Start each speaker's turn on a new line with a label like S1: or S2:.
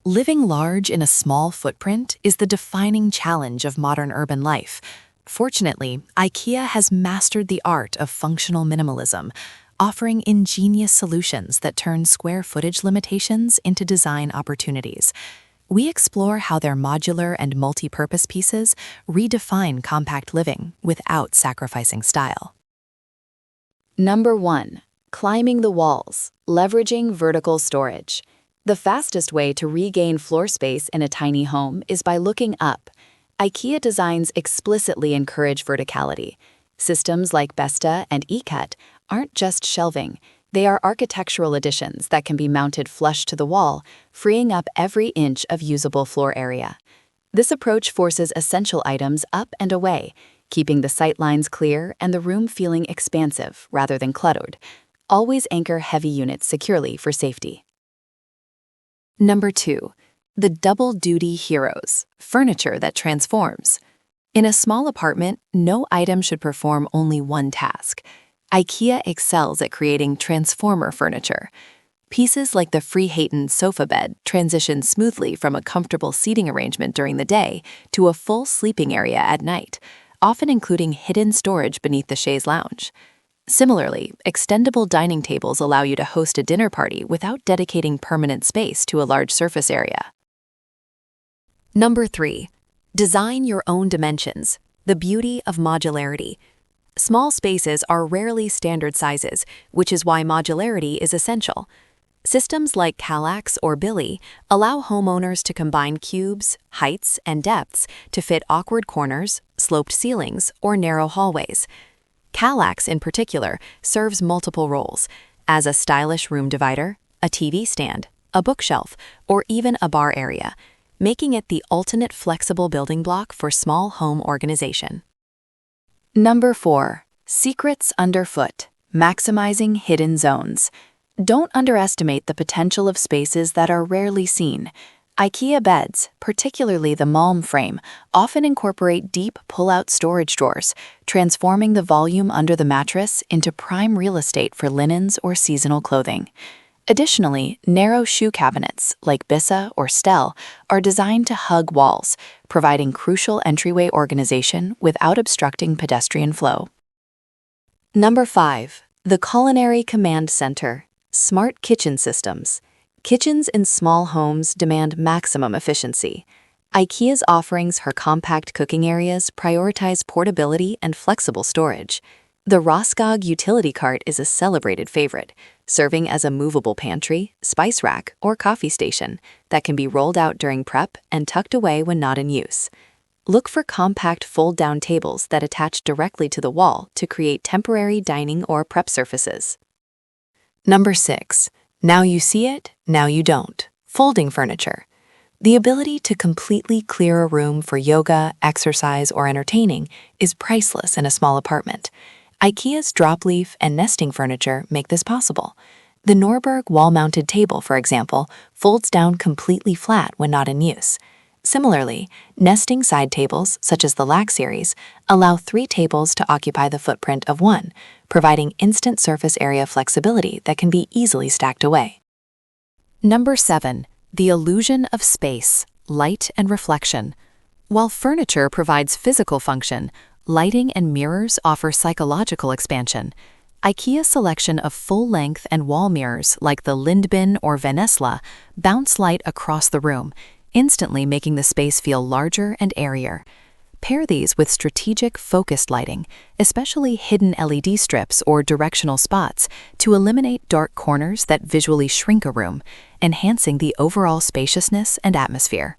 S1: Living large in a small footprint is the defining challenge of modern urban life. Fortunately, IKEA has mastered the art of functional minimalism, offering ingenious solutions that turn square footage limitations into design opportunities. We explore how their modular and multi-purpose pieces redefine compact living without sacrificing style.
S2: Number 1. Climbing the walls, leveraging vertical storage. The fastest way to regain floor space in a tiny home is by looking up. IKEA designs explicitly encourage verticality. Systems like BESTÅ and EKET aren't just shelving, they are architectural additions that can be mounted flush to the wall, freeing up every inch of usable floor area. This approach forces essential items up and away, keeping the sightlines clear and the room feeling expansive rather than cluttered. Always anchor heavy units securely for safety.
S1: Number 2. The double-duty heroes, furniture that transforms. In a small apartment, no item should perform only one task. IKEA excels at creating transformer furniture. Pieces like the Freeheighton sofa bed transition smoothly from a comfortable seating arrangement during the day to a full sleeping area at night, often including hidden storage beneath the chaise lounge. Similarly, extendable dining tables allow you to host a dinner party without dedicating permanent space to a large surface area. Number 3. Design your own dimensions, the beauty of modularity. Small spaces are rarely standard sizes, which is why modularity is essential. Systems like Kallax or Billy allow homeowners to combine cubes, heights, and depths to fit awkward corners, sloped ceilings, or narrow hallways. Kallax, in particular, serves multiple roles, as a stylish room divider, a TV stand, a bookshelf, or even a bar area, making it the ultimate flexible building block for small home organization.
S2: Number 4. Secrets underfoot, maximizing hidden zones. Don't underestimate the potential of spaces that are rarely seen. IKEA beds, particularly the Malm frame, often incorporate deep pull-out storage drawers, transforming the volume under the mattress into prime real estate for linens or seasonal clothing. Additionally, narrow shoe cabinets, like BESTÅ or STEL, are designed to hug walls, providing crucial entryway organization without obstructing pedestrian flow. Number 5. The Culinary Command Center, smart kitchen systems. Kitchens in small homes demand maximum efficiency. IKEA's offerings for compact cooking areas prioritize portability and flexible storage. The Roskog utility cart is a celebrated favorite, serving as a movable pantry, spice rack, or coffee station that can be rolled out during prep and tucked away when not in use. Look for compact fold-down tables that attach directly to the wall to create temporary dining or prep surfaces.
S1: Number 6. Now you see it, now you don't. Folding furniture. The ability to completely clear a room for yoga, exercise, or entertaining is priceless in a small apartment. IKEA's drop leaf and nesting furniture make this possible. The Norberg wall-mounted table, for example, folds down completely flat when not in use. Similarly, nesting side tables, such as the LAC series, allow 3 tables to occupy the footprint of 1, providing instant surface area flexibility that can be easily stacked away. Number 7. The illusion of space, light and reflection. While furniture provides physical function, lighting and mirrors offer psychological expansion. IKEA's selection of full-length and wall mirrors like the Lindbin or Venesla bounce light across the room, instantly making the space feel larger and airier. Pair these with strategic focused lighting, especially hidden LED strips or directional spots, to eliminate dark corners that visually shrink a room, enhancing the overall spaciousness and atmosphere.